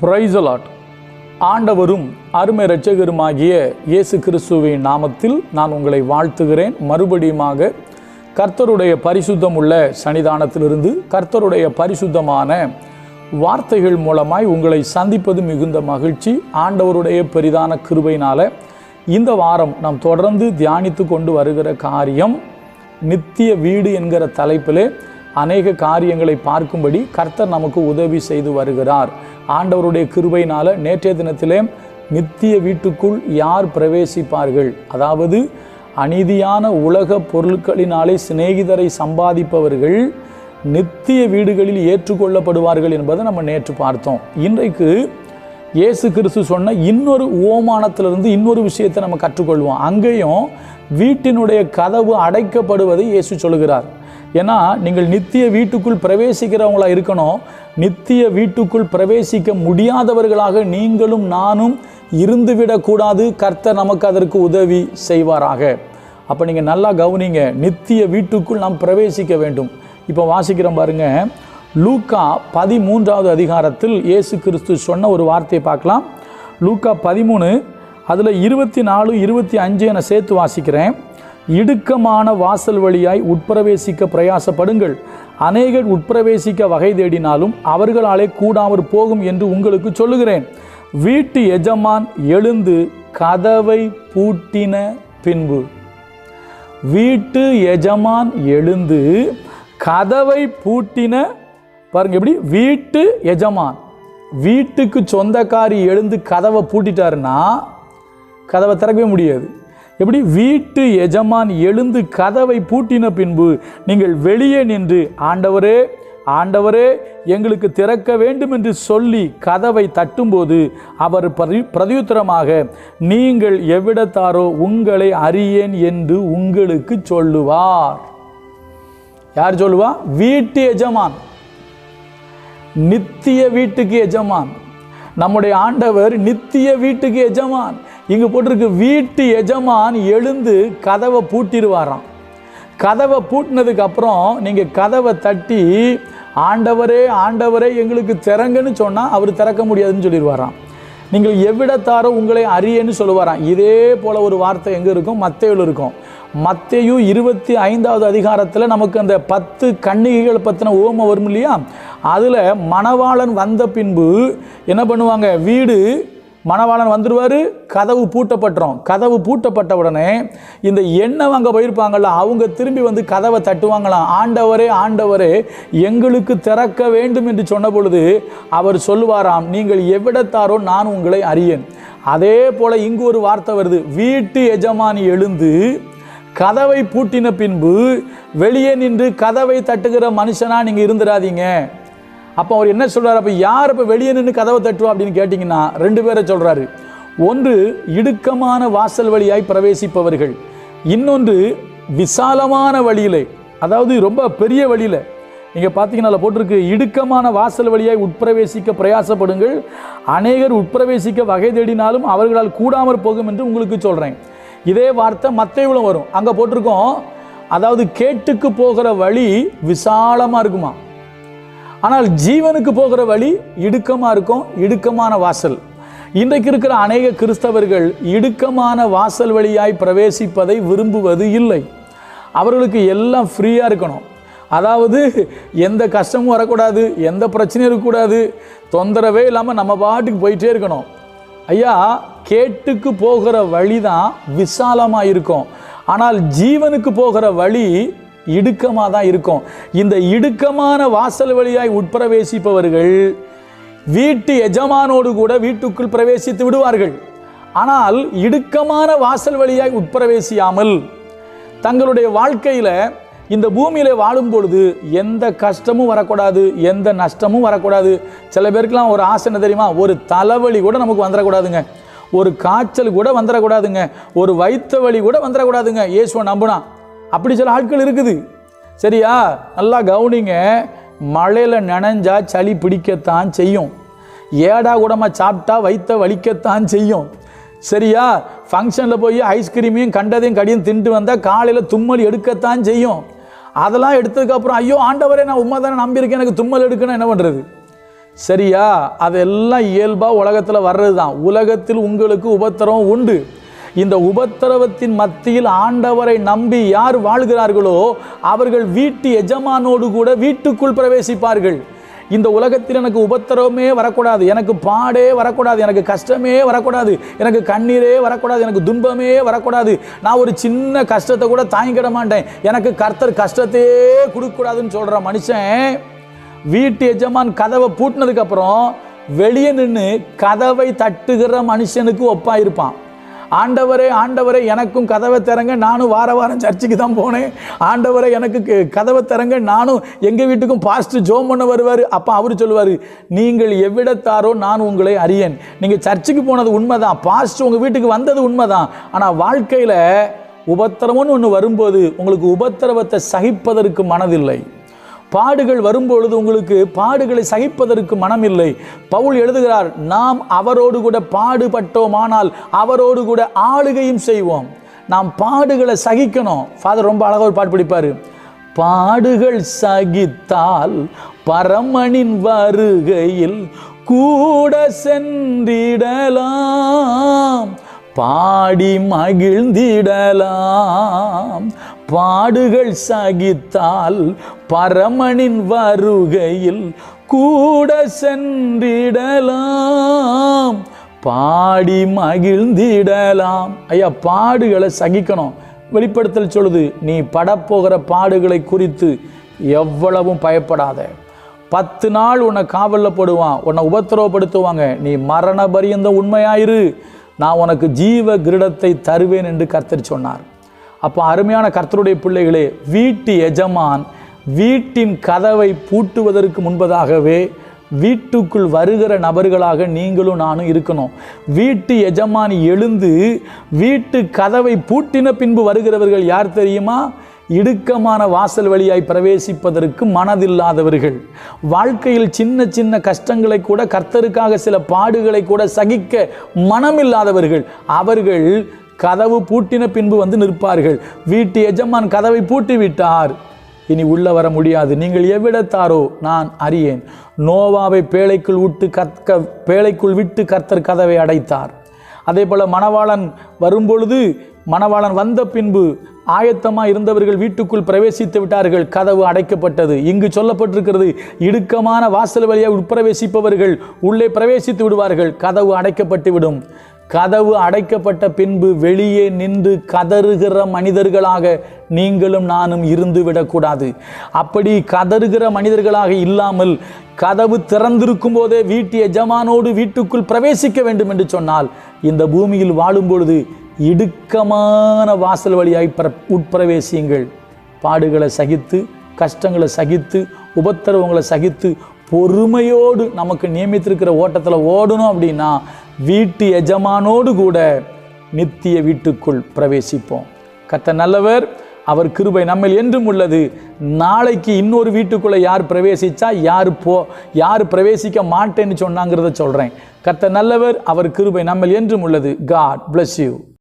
Praise the Lord. ஆண்டவரும் அருமை இரட்சகருமாகிய இயேசு கிறிஸ்துவின் நாமத்தில் நான் உங்களை வாழ்த்துகிறேன். மறுபடியுமாக கர்த்தருடைய பரிசுத்தம் உள்ள சன்னிதானத்திலிருந்து கர்த்தருடைய பரிசுத்தமான வார்த்தைகள் மூலமாய் உங்களை சந்திப்பது மிகுந்த மகிழ்ச்சி. ஆண்டவருடைய பெரிதான கிருபையினால இந்த வாரம் நாம் தொடர்ந்து தியானித்து கொண்டு வருகிற காரியம் நித்திய வீடு என்கிற தலைப்பிலே அநேக காரியங்களை பார்க்கும்படி கர்த்தர் நமக்கு உதவி செய்து வருகிறார். ஆண்டவருடைய கிருபையினால நேற்றைய தினத்திலே நித்திய வீட்டுக்குள் யார் பிரவேசிப்பார்கள், அதாவது அநீதியான உலக பொருட்களினாலே சிநேகிதரை சம்பாதிப்பவர்கள் நித்திய வீடுகளில் ஏற்றுக்கொள்ளப்படுவார்கள் என்பதை நம்ம நேற்று பார்த்தோம். இன்றைக்கு இயேசு கிறிஸ்து சொன்ன இன்னொரு உவமானத்திலிருந்து இன்னொரு விஷயத்தை நம்ம கற்றுக்கொள்வோம். அங்கேயும் வீட்டினுடைய கதவு அடைக்கப்படுவதை இயேசு சொல்கிறார். ஏன்னா நீங்கள் நித்திய வீட்டுக்குள் பிரவேசிக்கிறவங்களா இருக்கணும். நித்திய வீட்டுக்குள் பிரவேசிக்க முடியாதவர்களாக நீங்களும் நானும் இருந்துவிடக்கூடாது. கர்த்தர் நமக்கு அதற்கு உதவி செய்வாராக. அப்போ நீங்கள் நல்லா கவனிங்க, நித்திய வீட்டுக்குள் நாம் பிரவேசிக்க வேண்டும். இப்போ வாசிக்கிறோம் பாருங்க, லூக்கா 13வது அதிகாரத்தில் இயேசு கிறிஸ்து சொன்ன ஒரு வார்த்தையை பார்க்கலாம். லூக்கா 13 அதில் 24, 25 என சேர்த்து வாசிக்கிறேன். இடுக்கமான வாசல் வழியாய் உட்பிரவேசிக்க பிரயாசப்படுங்கள். அநேகர் உட்பிரவேசிக்க வகை தேடினாலும் அவர்களாலே கூடாமற் போகும் என்று உங்களுக்கு சொல்லுகிறேன். வீட்டு எஜமான் எழுந்து கதவை பூட்டின பின்பு, வீட்டு எஜமான் எழுந்து கதவை பூட்டின, பாருங்க எப்படி, வீட்டு எஜமான், வீட்டுக்கு சொந்தக்காரி எழுந்து கதவை பூட்டிட்டாருன்னா கதவை திறக்கவே முடியாது. எப்படி? வீட்டு எஜமான் எழுந்து கதவை பூட்டின பின்பு நீங்கள் வெளியே நின்று ஆண்டவரே ஆண்டவரே எங்களுக்கு திறக்க வேண்டும் என்று சொல்லி கதவை தட்டும்போது அவர் பிரதியுத்தரமாக நீங்கள் எவ்விடத்தாரோ உங்களை அறியேன் என்று உங்களுக்கு சொல்லுவார். யார் சொல்லுவா? வீட்டு எஜமான், நித்திய வீட்டுக்கு எஜமான். நம்முடைய ஆண்டவர் நித்திய வீட்டுக்கு எஜமான். இங்கே போட்டிருக்கு வீட்டு எஜமான் எழுந்து கதவை பூட்டிடுவாராம். கதவை பூட்டினதுக்கு அப்புறம் நீங்கள் கதவை தட்டி ஆண்டவரே ஆண்டவரே எங்களுக்கு திறங்கன்னு சொன்னால் அவர் திறக்க முடியாதுன்னு சொல்லிடுவாராம். நீங்கள் எவ்விடத்தாரோ உங்களை அறியேன்னு சொல்லுவாராம். இதே போல் ஒரு வார்த்தை எங்கே இருக்கும்? மத்தேயுல இருக்கும். மத்தேயு 25வது அதிகாரத்தில் நமக்கு அந்த 10 கன்னிகைகள் பற்றின ஓமை வரும் இல்லையா? அதில் மணவாளன் வந்த பின்பு என்ன பண்ணுவாங்க? வீடு மணவாளன் வந்துடுவார், கதவு பூட்டப்பட்டுரும். கதவு பூட்டப்பட்ட உடனே இந்த எண்ணெய் வாங்க போயிருப்பாங்கள்ல, அவங்க திரும்பி வந்து கதவை தட்டுவாங்களாம். ஆண்டவரே ஆண்டவரே எங்களுக்கு திறக்க வேண்டும் என்று சொன்ன பொழுது அவர் சொல்லுவாராம், நீங்கள் எவ்விடத்தாரோ நான் உங்களை அறியேன். அதே போல் இங்கு ஒரு வார்த்தை வருது, வீட்டு எஜமானி எழுந்து கதவை பூட்டின பின்பு வெளியே நின்று கதவை தட்டுகிற மனுஷனா நீங்கள் இருந்துடாதீங்க. அப்போ அவர் என்ன சொல்கிறார்? அப்போ யார் இப்போ வெளியே நின்று கதவை தட்டுவா அப்படின்னு கேட்டிங்கன்னா 2 பேரை சொல்கிறாரு. ஒன்று இடுக்கமான வாசல் வழியாய் பிரவேசிப்பவர்கள், இன்னொன்று விசாலமான வழியிலே, அதாவது ரொம்ப பெரிய வழியில். நீங்கள் பார்த்தீங்கன்னா போட்டிருக்கு, இடுக்கமான வாசல் வழியாய் உட்பிரவேசிக்க பிரயாசப்படுங்கள். அநேகர் உட்பிரவேசிக்க வகை தேடினாலும் அவர்களால் கூடாமற் போகும் என்று உங்களுக்கு சொல்கிறேன். இதே வார்த்தை மத்தேயுல வரும். அங்கே போட்டிருக்கோம், அதாவது கேட்டுக்கு போகிற வழி விசாலமாக இருக்குமா, ஆனால் ஜீவனுக்கு போகிற வழி இடுக்கமாக இருக்கும். இடுக்கமான வாசல். இன்றைக்கு இருக்கிற அநேக கிறிஸ்தவர்கள் இடுக்கமான வாசல் வழியாய் பிரவேசிப்பதை விரும்புவது இல்லை. அவர்களுக்கு எல்லாம் ஃப்ரீயாக இருக்கணும். அதாவது எந்த கஷ்டமும் வரக்கூடாது, எந்த பிரச்சனையும் இருக்கக்கூடாது, தொந்தரவே இல்லாமல் நம்ம பாட்டுக்கு போயிட்டே இருக்கணும். ஐயா, கேட்டுக்கு போகிற வழி தான் விசாலமாக இருக்கும், ஆனால் ஜீவனுக்கு போகிற வழி இடுக்கமாக தான் இருக்கும். இந்த இடுக்கமான வாசல் வழியாய் உட்பிரவேசிப்பவர்கள் வீட்டு எஜமானோடு கூட வீட்டுக்குள் பிரவேசித்து விடுவார்கள். ஆனால் இடுக்கமான வாசல் வழியாய் உட்பிரவேசியாமல் தங்களுடைய வாழ்க்கையில் இந்த பூமியில் வாழும் பொழுது எந்த கஷ்டமும் வரக்கூடாது, எந்த நஷ்டமும் வரக்கூடாது. சில பேருக்குலாம் ஒரு ஆசை என்ன தெரியுமா? ஒரு தலைவலி கூட நமக்கு வந்துடக்கூடாதுங்க, ஒரு காய்ச்சல் கூட வந்துடக்கூடாதுங்க, ஒரு வயிற்று வலி கூட வந்துடக்கூடாதுங்க இயேசுவை நம்பினா. அப்படி சில ஆட்கள் இருக்குது. சரியா? நல்லா கவனிங்க. மழையில் நனைஞ்சா சளி பிடிக்கத்தான் செய்யும், ஏடா கூடமா சாப்பிட்டா வயிற்ற வலிக்கத்தான் செய்யும். சரியா? ஃபங்க்ஷனில் போய் ஐஸ்கிரீமையும் கண்டதையும் கடியும் தின்ட்டு வந்தால் காலையில் தும்மல் எடுக்கத்தான் செய்யும். அதெல்லாம் எடுத்ததுக்கப்புறம் ஐயோ ஆண்டவரே நான் உண்மை தானே நம்பியிருக்கேன், எனக்கு தும்மல் எடுக்கணும், என்ன பண்ணுறது? சரியா? அதெல்லாம் இயல்பாக உலகத்தில் வர்றது தான். உலகத்தில் உங்களுக்கு உபத்திரவம் உண்டு. இந்த உபத்திரவத்தின் மத்தியில் ஆண்டவரை நம்பி யார் வாழ்கிறார்களோ அவர்கள் வீட்டு எஜமானோடு கூட வீட்டுக்குள் பிரவேசிப்பார்கள். இந்த உலகத்தில் எனக்கு உபத்திரவமே வரக்கூடாது, எனக்கு பாடே வரக்கூடாது, எனக்கு கஷ்டமே வரக்கூடாது, எனக்கு கண்ணீரே வரக்கூடாது, எனக்கு துன்பமே வரக்கூடாது, நான் ஒரு சின்ன கஷ்டத்தை கூட தாங்கிட மாட்டேன், எனக்கு கர்த்தர் கஷ்டத்தையே கொடுக்கக்கூடாதுன்னு சொல்கிற மனுஷன் வீட்டு எஜமான் கதவை பூட்டினதுக்கு அப்புறம் வெளியே நின்று கதவை தட்டுகிற மனுஷனுக்கு ஒப்பா இருப்பான். ஆண்டவரே ஆண்டவரே எனக்கும் கதவை திறங்க, நானும் வாரம் சர்ச்சுக்கு தான் போனேன், ஆண்டவரே எனக்கு கதவை திறங்க, நானும் எங்கள் வீட்டுக்கும் பாஸ்டர் ஜோம் பண்ண வருவார். அப்போ அவர் சொல்லுவார், நீங்கள் எவ்விடத்தாரோ நான் உங்களை அறியேன். நீங்கள் சர்ச்சுக்கு போனது உண்மைதான், பாஸ்டர் உங்கள் வீட்டுக்கு வந்தது உண்மைதான், ஆனால் வாழ்க்கையில் உபத்திரவம்னு ஒன்று வரும்போது உங்களுக்கு உபத்திரவத்தை சகிப்பதற்கு மனதில்லை. பாடுகள் வரும்பொழுது உங்களுக்கு பாடுகளை சகிப்பதற்கு மனமில்லை. பவுல் எழுதுகிறார், நாம் அவரோடு கூட பாடுபட்டோமானால் அவரோடு கூட ஆளுகையும் செய்வோம். நாம் பாடுகளை சகிக்கணும். ஃபாதர் ரொம்ப அழகாக ஒரு பாட்டு படிப்பார், பாடுகள் சகித்தால் பரமனின் வருகையில் கூட சென்றிடலாம், பாடி மகிழ்ந்திடலாம். பாடுகள் சகித்தால் பரமனின் வருகையில் கூட சென்றிடலாம், பாடி மகிழ்ந்திடலாம். ஐயா, பாடுகளை சகிக்கணும். வெளிப்படுத்தல் சொல்லுது, நீ படப்போகிற பாடுகளை குறித்து எவ்வளவும் பயப்படாத. 10 நாள் உன்னை காவலில் போடுவான், உன்னை உபத்திரவப்படுத்துவாங்க, நீ மரண பரியந்த உண்மையாயிரு, நான் உனக்கு ஜீவ கிரீடத்தை தருவேன் என்று கர்த்தர் சொன்னார். அப்போ அருமையான கர்த்தருடைய பிள்ளைகளே, வீட்டு எஜமான் வீட்டின் கதவை பூட்டுவதற்கு முன்பதாகவே வீட்டுக்குள் வருகிற நபர்களாக நீங்களும் நானும் இருக்கணும். வீட்டு எஜமான் எழுந்து வீட்டு கதவை பூட்டின பின்பு வருகிறவர்கள் யார் தெரியுமா? இடுக்கமான வாசல் வழியாய் பிரவேசிப்பதற்கு மனதில்லாதவர்கள், வாழ்க்கையில் சின்ன சின்ன கஷ்டங்களை கூட கர்த்தருக்காக சில பாடுகளை கூட சகிக்க மனமில்லாதவர்கள். அவர்கள் கதவு பூட்டின பின்பு வந்து நிற்பார்கள். வீட்டு எஜமான் கதவை பூட்டி விட்டார், இனி உள்ள வர முடியாது, நீங்கள் எவ்விடத்தாரோ நான் அறியேன். நோவாவை பேழைக்குள் விட்டு கர்த்தர் கதவை அடைத்தார். அதே போல மணவாளன் வரும்பொழுது, மணவாளன் வந்த பின்பு ஆயத்தமாக இருந்தவர்கள் வீட்டுக்குள் பிரவேசித்து விட்டார்கள், கதவு அடைக்கப்பட்டது. இங்கு சொல்லப்பட்டிருக்கிறது, இடுக்கமான வாசல் வழியாக உட்பிரவேசிப்பவர்கள் உள்ளே பிரவேசித்து விடுவார்கள், கதவு அடைக்கப்பட்டு விடும். கதவு அடைக்கப்பட்ட பின்பு வெளியே நின்று கதறுகிற மனிதர்களாக நீங்களும் நானும் இருந்து விடக்கூடாது. அப்படி கதறுகிற மனிதர்களாக இல்லாமல் கதவு திறந்திருக்கும் போதே வீட்டு எஜமானோடு வீட்டுக்குள் பிரவேசிக்க வேண்டும் என்று சொன்னால், இந்த பூமியில் வாழும் பொழுது இடுக்கமான வாசல் வழியாய் உட்பிரவேசியுங்கள். பாடுகளை சகித்து, கஷ்டங்களை சகித்து, உபத்திரவங்களை சகித்து பொறுமையோடு நமக்கு நியமித்திருக்கிற ஓட்டத்தில் ஓடணும். அப்படின்னா வீட்டு எஜமானோடு கூட நித்திய வீட்டுக்குள் பிரவேசிப்போம். கர்த்தர் நல்லவர், அவர் கிருபை நம்மில் என்றும் உள்ளது. நாளைக்கு இன்னொரு வீட்டுக்குள்ளே யார் பிரவேசித்தா யார் பிரவேசிக்க மாட்டேன்னு சொன்னாங்கிறத சொல்கிறேன். கர்த்தர் நல்லவர், அவர் கிருபை நம்மில் என்றும் உள்ளது. God bless you.